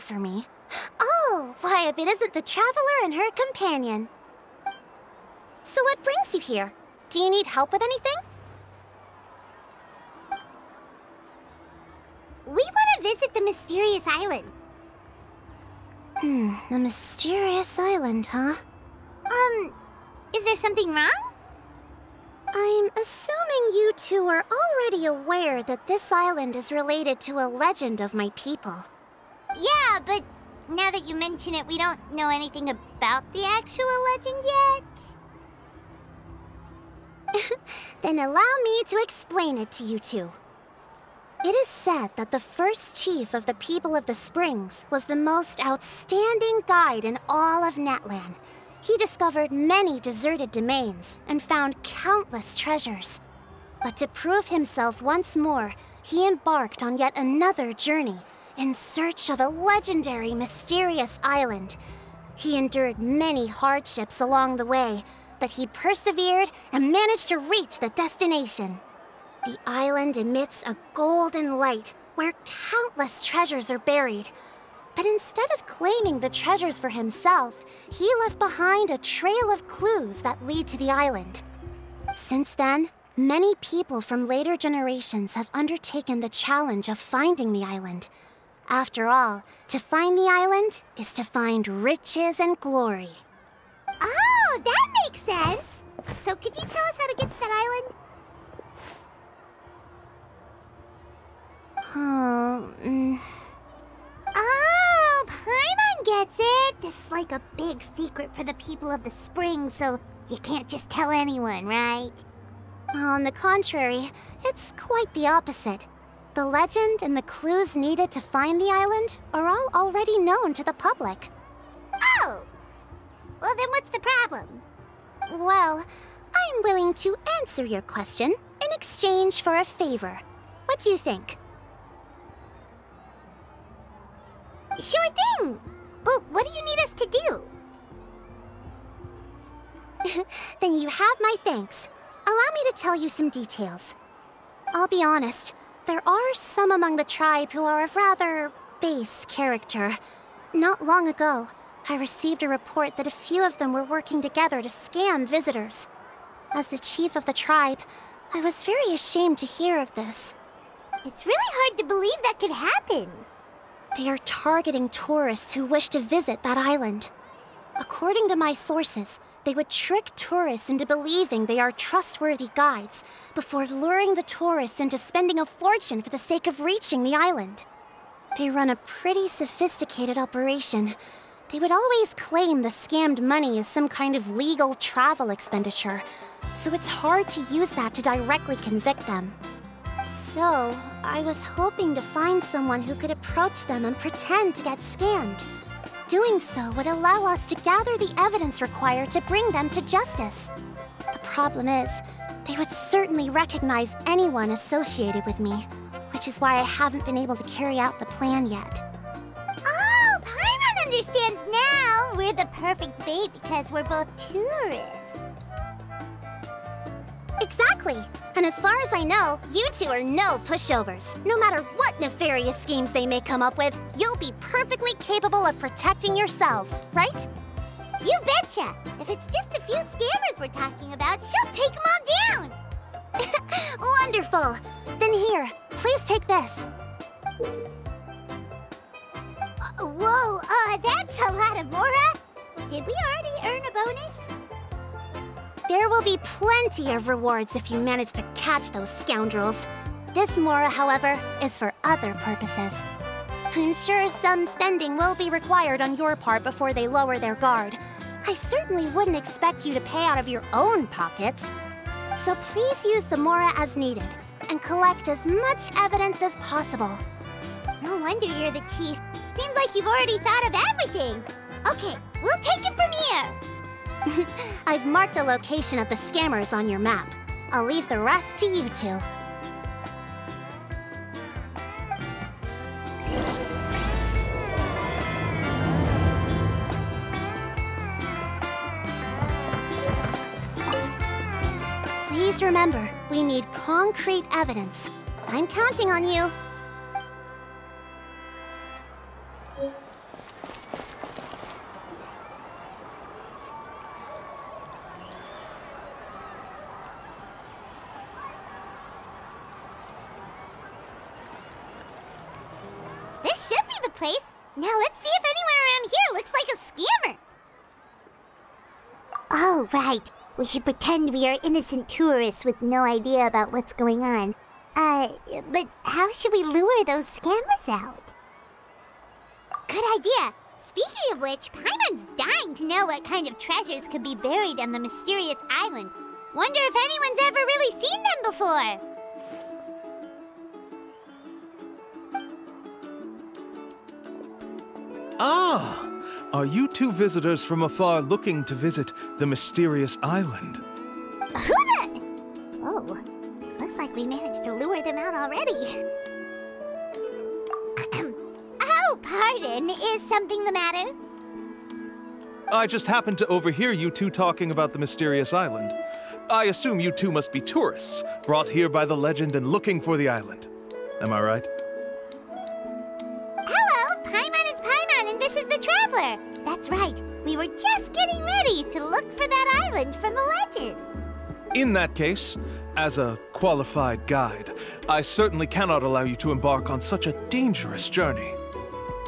for me. Oh, why, if it isn't the traveler and her companion. So what brings you here? Do you need help with anything? We want to visit the mysterious island. The mysterious island, huh? Is there something wrong? I'm assuming you two are already aware that this island is related to a legend of my people. Yeah, but now that you mention it, we don't know anything about the actual legend yet. Then allow me to explain it to you two. It is said that the first chief of the people of the Springs was the most outstanding guide in all of Netland. He discovered many deserted domains and found countless treasures. But to prove himself once more, he embarked on yet another journey in search of a legendary, mysterious island. He endured many hardships along the way, but he persevered and managed to reach the destination. The island emits a golden light where countless treasures are buried. But instead of claiming the treasures for himself, he left behind a trail of clues that lead to the island. Since then, many people from later generations have undertaken the challenge of finding the island. After all, to find the island is to find riches and glory. Oh, that makes sense! So could you tell us how to get to that island? Oh, Paimon gets it! This is like a big secret for the people of the Springs, so you can't just tell anyone, right? On the contrary, it's quite the opposite. The legend and the clues needed to find the island are all already known to the public. Oh! Well, then what's the problem? Well, I'm willing to answer your question in exchange for a favor. What do you think? Sure thing! But what do you need us to do? Then you have my thanks. Allow me to tell you some details. I'll be honest, there are some among the tribe who are of rather base character. Not long ago, I received a report that a few of them were working together to scam visitors. As the chief of the tribe, I was very ashamed to hear of this. It's really hard to believe that could happen. They are targeting tourists who wish to visit that island. According to my sources, they would trick tourists into believing they are trustworthy guides before luring the tourists into spending a fortune for the sake of reaching the island. They run a pretty sophisticated operation. They would always claim the scammed money is some kind of legal travel expenditure, so it's hard to use that to directly convict them. So, I was hoping to find someone who could approach them and pretend to get scammed. Doing so would allow us to gather the evidence required to bring them to justice. The problem is, they would certainly recognize anyone associated with me, which is why I haven't been able to carry out the plan yet. Oh, Paimon understands now! We're the perfect bait because we're both tourists. Exactly! And as far as I know, you two are no pushovers. No matter what nefarious schemes they may come up with, you'll be perfectly capable of protecting yourselves, right? You betcha! If it's just a few scammers we're talking about, she'll take them all down! Wonderful! Then here, please take this. Whoa, that's a lot of Mora! Did we already earn a bonus? There will be plenty of rewards if you manage to catch those scoundrels. This Mora, however, is for other purposes. I'm sure some spending will be required on your part before they lower their guard. I certainly wouldn't expect you to pay out of your own pockets. So please use the Mora as needed, and collect as much evidence as possible. No wonder you're the chief. Seems like you've already thought of everything. Okay, we'll take it from here. I've marked the location of the scammers on your map. I'll leave the rest to you two. Please remember, we need concrete evidence. I'm counting on you. place. Now let's see if anyone around here looks like a scammer. Oh, right. We should pretend we are innocent tourists with no idea about what's going on. But how should we lure those scammers out? Good idea. Speaking of which, Paimon's dying to know what kind of treasures could be buried on the mysterious island. Wonder if anyone's ever really seen them before. Ah! Are you two visitors from afar looking to visit the mysterious island? Who the? Oh, looks like we managed to lure them out already. Oh, pardon. Is something the matter? I just happened to overhear you two talking about the mysterious island. I assume you two must be tourists, brought here by the legend and looking for the island. Am I right? Hello, Paimon is Paimon, and this is the Traveler. That's right. We were just getting ready to look for that island from the legend. In that case, as a qualified guide, I certainly cannot allow you to embark on such a dangerous journey.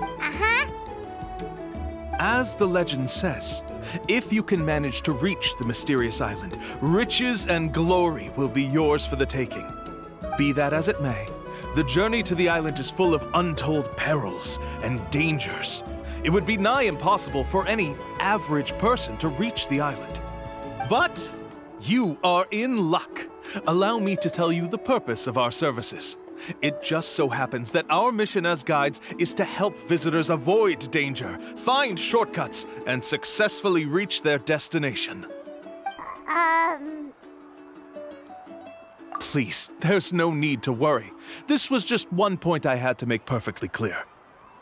Uh-huh. As the legend says, if you can manage to reach the mysterious island, riches and glory will be yours for the taking. Be that as it may, the journey to the island is full of untold perils and dangers. It would be nigh impossible for any average person to reach the island. But you are in luck. Allow me to tell you the purpose of our services. It just so happens that our mission as guides is to help visitors avoid danger, find shortcuts, and successfully reach their destination. Please, there's no need to worry. This was just one point I had to make perfectly clear.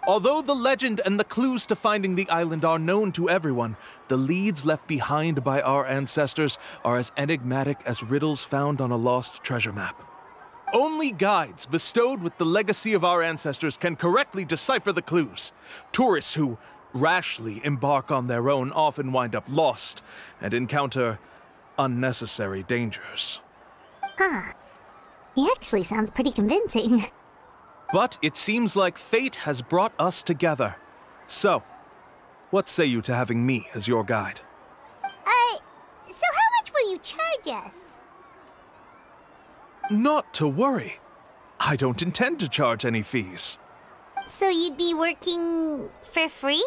Although the legend and the clues to finding the island are known to everyone, the leads left behind by our ancestors are as enigmatic as riddles found on a lost treasure map. Only guides bestowed with the legacy of our ancestors can correctly decipher the clues. Tourists who rashly embark on their own often wind up lost and encounter unnecessary dangers. Huh. He actually sounds pretty convincing. But it seems like fate has brought us together. So, what say you to having me as your guide? So how much will you charge us? Not to worry. I don't intend to charge any fees. So you'd be working for free?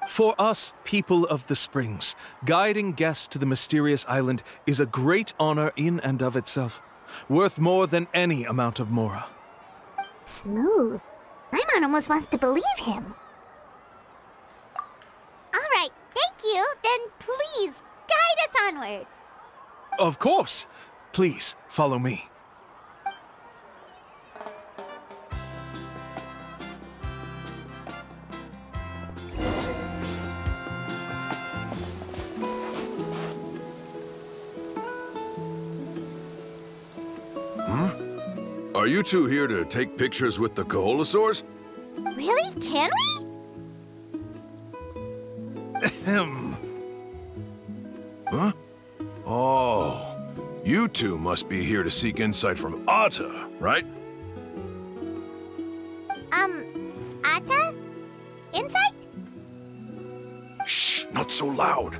For us, people of the Springs, guiding guests to the mysterious island is a great honor in and of itself, worth more than any amount of mora. Smooth. Paimon almost wants to believe him. All right, thank you. Then please, guide us onward. Of course. Please, follow me. Are you two here to take pictures with the Koholosaurs? Really? Can we? Ahem. Huh? Oh, you two must be here to seek insight from Atta, right? Atta? Insight? Shh, not so loud.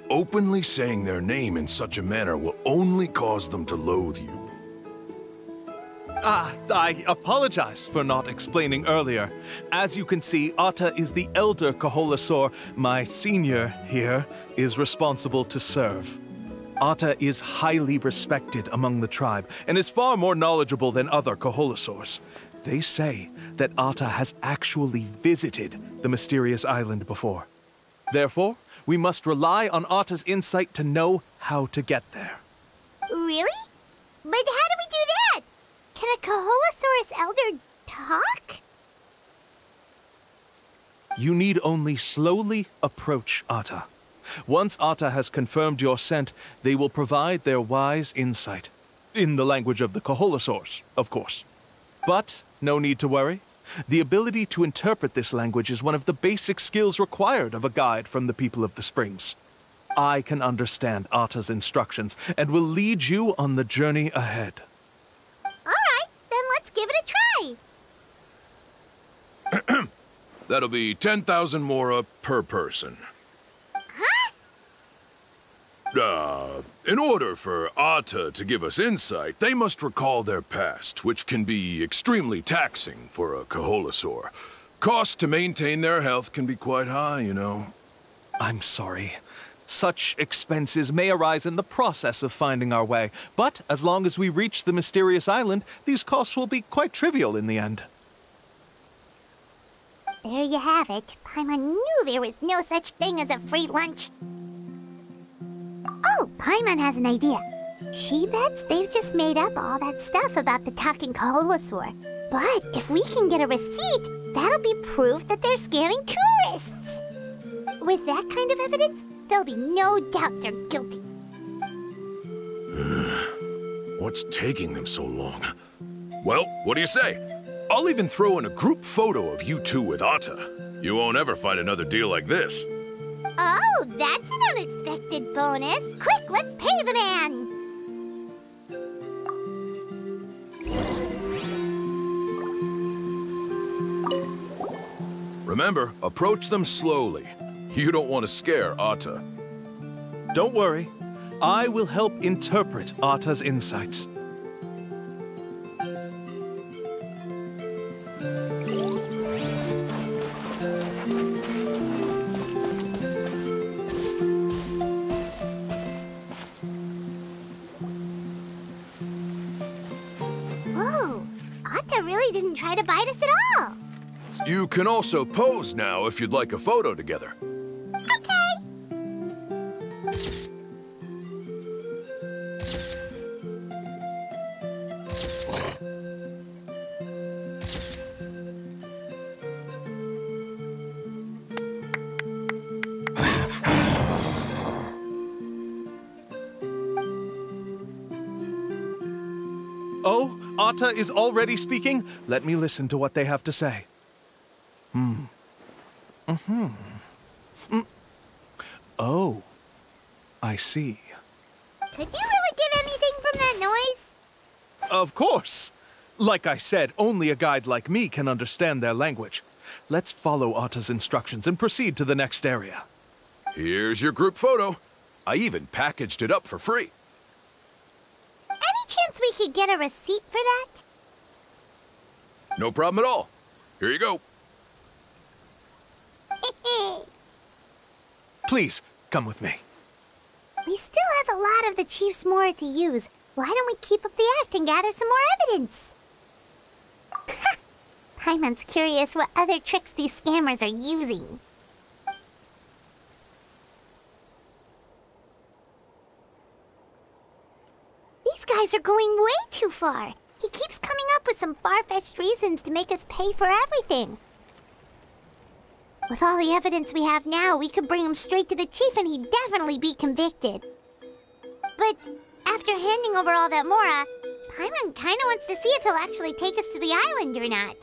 Openly saying their name in such a manner will only cause them to loathe you. I apologize for not explaining earlier. As you can see, Atta is the elder Koholosaur. My senior here is responsible to serve. Atta is highly respected among the tribe and is far more knowledgeable than other Koholosaurs. They say that Atta has actually visited the mysterious island before. Therefore, we must rely on Atta's insight to know how to get there. Really? But how do we do that? Can a Koholosaurus elder talk? You need only slowly approach Atta. Once Atta has confirmed your scent, they will provide their wise insight. In the language of the Koholosaurs, of course. But no need to worry. The ability to interpret this language is one of the basic skills required of a guide from the people of the Springs. I can understand Atta's instructions and will lead you on the journey ahead. All right, then let's give it a try. That'll be 10,000 mora per person. In order for Ata to give us insight, they must recall their past, which can be extremely taxing for a Kaholasaur. Cost to maintain their health can be quite high, you know. I'm sorry. Such expenses may arise in the process of finding our way, but as long as we reach the mysterious island, these costs will be quite trivial in the end. There you have it. Paimon knew there was no such thing as a free lunch. Oh, Paimon has an idea. She bets they've just made up all that stuff about the talking Kaholasaur. But if we can get a receipt, that'll be proof that they're scamming tourists. With that kind of evidence, there'll be no doubt they're guilty. What's taking them so long? Well, what do you say? I'll even throw in a group photo of you two with Ata. You won't ever find another deal like this. Oh, that's an unexpected bonus. Quick, let's pay the man. Remember, approach them slowly. You don't want to scare Ata. Don't worry. I will help interpret Ata's insights. Whoa, Ata really didn't try to bite us at all. You can also pose now if you'd like a photo together. Okay. Oh, Ata is already speaking? Let me listen to what they have to say. Oh, I see. Could you really get anything from that noise? Of course. Like I said, only a guide like me can understand their language. Let's follow Ata's instructions and proceed to the next area. Here's your group photo. I even packaged it up for free. Any chance we could get a receipt for that? No problem at all. Here you go. Please, come with me. We still have a lot of the Chief's Mora to use. Why don't we keep up the act and gather some more evidence? Paimon's curious what other tricks these scammers are using. These guys are going way too far. He keeps coming up with some far-fetched reasons to make us pay for everything. With all the evidence we have now, we could bring him straight to the chief and he'd definitely be convicted. But after handing over all that Mora, Paimon kinda wants to see if he'll actually take us to the island or not.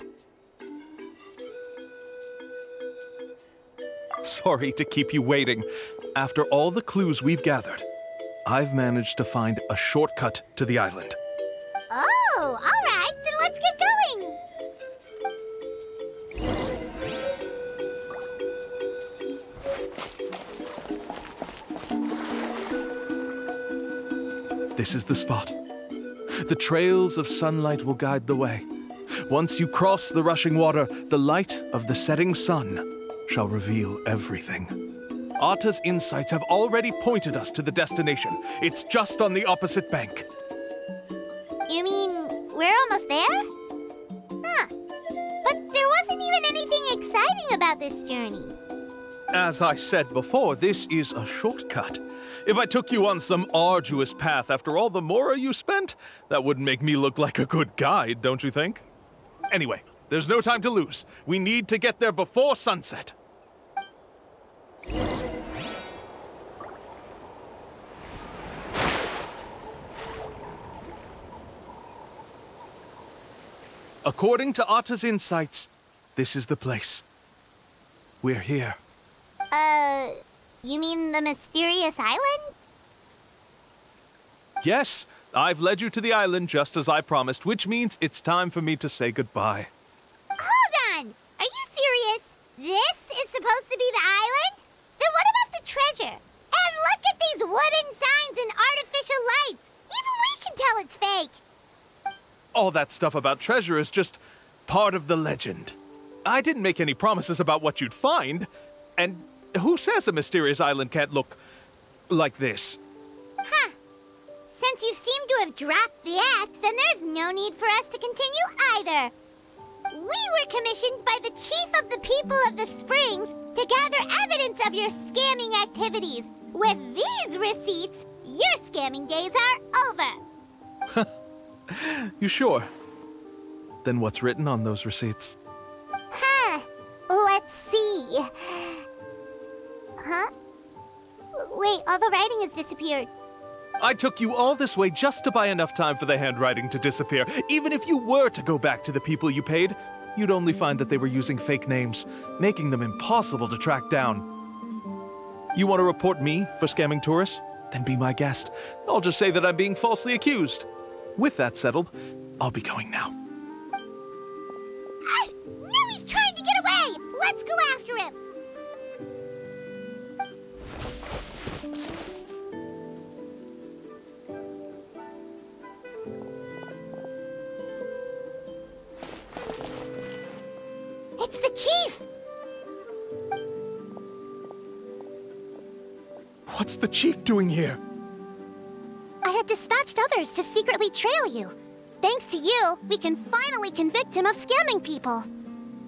Sorry to keep you waiting. After all the clues we've gathered, I've managed to find a shortcut to the island. Oh, all right, then let's get going. This is the spot. The trails of sunlight will guide the way. Once you cross the rushing water, the light of the setting sun shall reveal everything. Ata's insights have already pointed us to the destination. It's just on the opposite bank. You mean we're almost there? Huh. But there wasn't even anything exciting about this journey. As I said before, this is a shortcut. If I took you on some arduous path after all the Mora you spent, that wouldn't make me look like a good guide, don't you think? Anyway, there's no time to lose. We need to get there before sunset. According to Ata's insights, this is the place. We're here. You mean the mysterious island? Yes, I've led you to the island just as I promised, which means it's time for me to say goodbye. Hold on! Are you serious? This is supposed to be the island? Then what about the treasure? And look at these wooden signs and artificial lights! Even we can tell it's fake! All that stuff about treasure is just part of the legend. I didn't make any promises about what you'd find. And who says a mysterious island can't look like this? Huh. Since you seem to have dropped the act, then there's no need for us to continue either. We were commissioned by the chief of the people of the Springs to gather evidence of your scamming activities. With these receipts, your scamming days are over. You sure? Then what's written on those receipts? Huh. Let's see. Huh? Wait, all the writing has disappeared. I took you all this way just to buy enough time for the handwriting to disappear. Even if you were to go back to the people you paid, you'd only find that they were using fake names, making them impossible to track down. You want to report me for scamming tourists? Then be my guest. I'll just say that I'm being falsely accused. With that settled, I'll be going now. Now he's trying to get away! Let's go after him! It's the chief! What's the chief doing here? I had dispatched others to secretly trail you. Thanks to you, we can finally convict him of scamming people.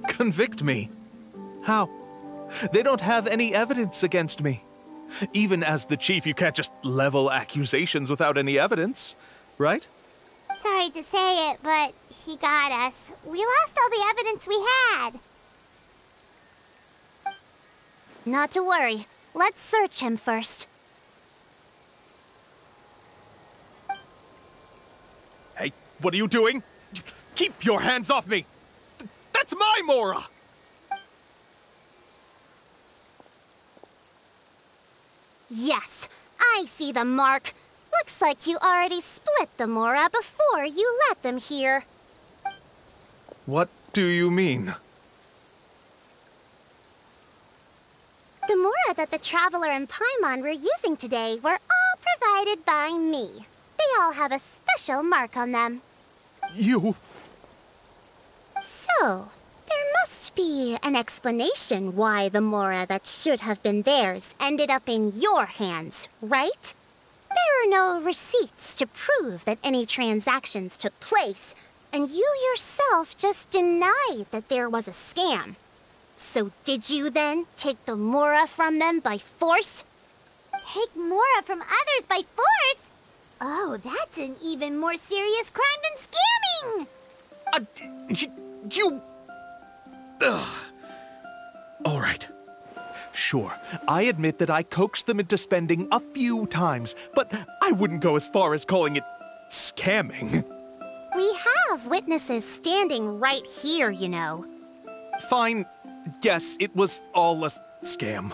Convict me? How? They don't have any evidence against me. Even as the chief, you can't just level accusations without any evidence, right? Sorry to say it, but he got us. We lost all the evidence we had. Not to worry. Let's search him first. Hey, what are you doing? Keep your hands off me! That's my Mora! Yes, I see the mark. Looks like you already split the Mora before you let them here. What do you mean? The Mora that the Traveler and Paimon were using today were all provided by me. They all have a special mark on them. You... So, there must be an explanation why the Mora that should have been theirs ended up in your hands, right? There are no receipts to prove that any transactions took place, and you yourself just denied that there was a scam. So did you then take the Mora from them by force? Take Mora from others by force? Oh, that's an even more serious crime than scamming! You... Ugh. All right. Sure, I admit that I coaxed them into spending a few times, but I wouldn't go as far as calling it scamming. We have witnesses standing right here, you know. Fine. Yes, it was all a scam.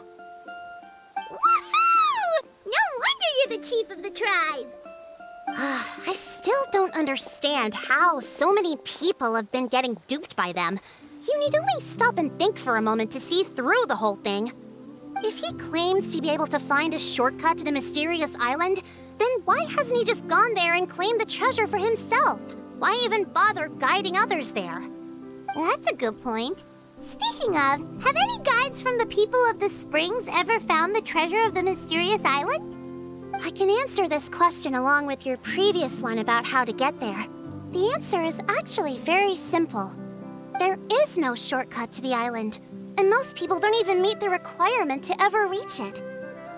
Woohoo! No wonder you're the chief of the tribe! I still don't understand how so many people have been getting duped by them. You need only stop and think for a moment to see through the whole thing. If he claims to be able to find a shortcut to the mysterious island, then why hasn't he just gone there and claimed the treasure for himself? Why even bother guiding others there? That's a good point. Speaking of, have any guides from the people of the Springs ever found the treasure of the mysterious island? I can answer this question along with your previous one about how to get there. The answer is actually very simple. There is no shortcut to the island, and most people don't even meet the requirement to ever reach it.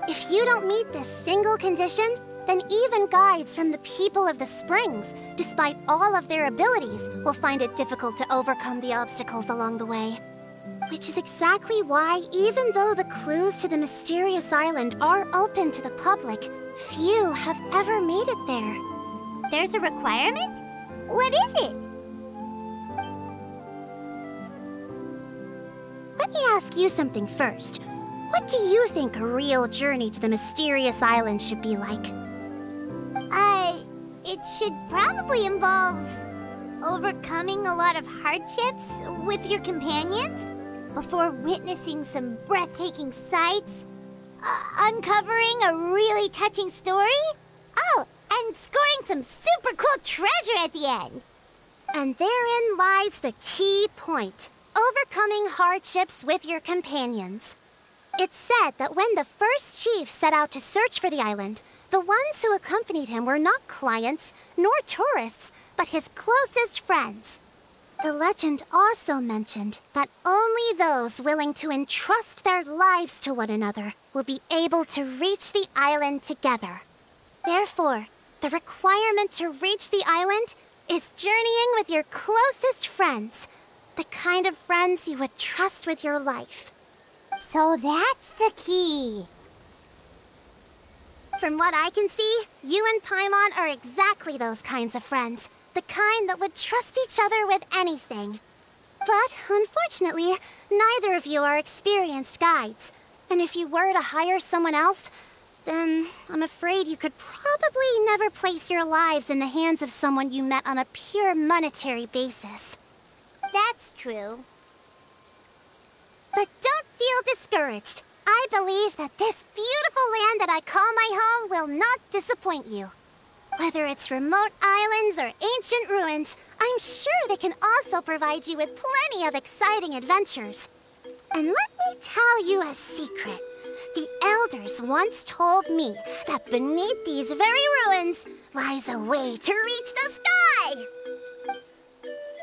If you don't meet this single condition, then even guides from the people of the Springs, despite all of their abilities, will find it difficult to overcome the obstacles along the way. Which is exactly why, even though the clues to the mysterious island are open to the public, few have ever made it there. There's a requirement? What is it? Let me ask you something first. What do you think a real journey to the mysterious island should be like? It should probably involve overcoming a lot of hardships with your companions. before witnessing some breathtaking sights, uncovering a really touching story, and scoring some super cool treasure at the end. And therein lies the key point: overcoming hardships with your companions. It's said that when the first chief set out to search for the island, the ones who accompanied him were not clients nor tourists, but his closest friends. The legend also mentioned that only those willing to entrust their lives to one another will be able to reach the island together. Therefore, the requirement to reach the island is journeying with your closest friends, the kind of friends you would trust with your life. So that's the key. From what I can see, you and Paimon are exactly those kinds of friends. The kind that would trust each other with anything. But, unfortunately, neither of you are experienced guides. And if you were to hire someone else, then I'm afraid you could probably never place your lives in the hands of someone you met on a pure monetary basis. That's true. But don't feel discouraged. I believe that this beautiful land that I call my home will not disappoint you. Whether it's remote islands or ancient ruins, I'm sure they can also provide you with plenty of exciting adventures. And let me tell you a secret. The elders once told me that beneath these very ruins lies a way to reach the sky!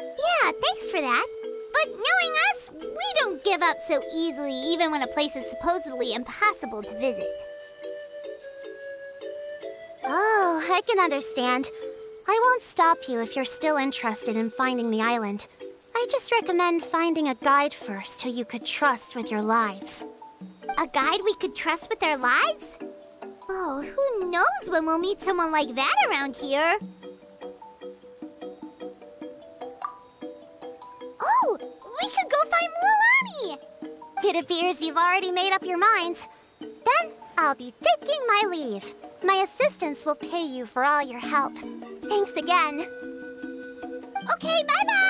Yeah, thanks for that. But knowing us, we don't give up so easily even when a place is supposedly impossible to visit. Oh, I can understand. I won't stop you if you're still interested in finding the island. I just recommend finding a guide first who you could trust with your lives. A guide we could trust with our lives? Oh, who knows when we'll meet someone like that around here? Oh, we could go find Mualani! It appears you've already made up your minds. Then I'll be taking my leave. My assistants will pay you for all your help. Thanks again. Okay, bye-bye!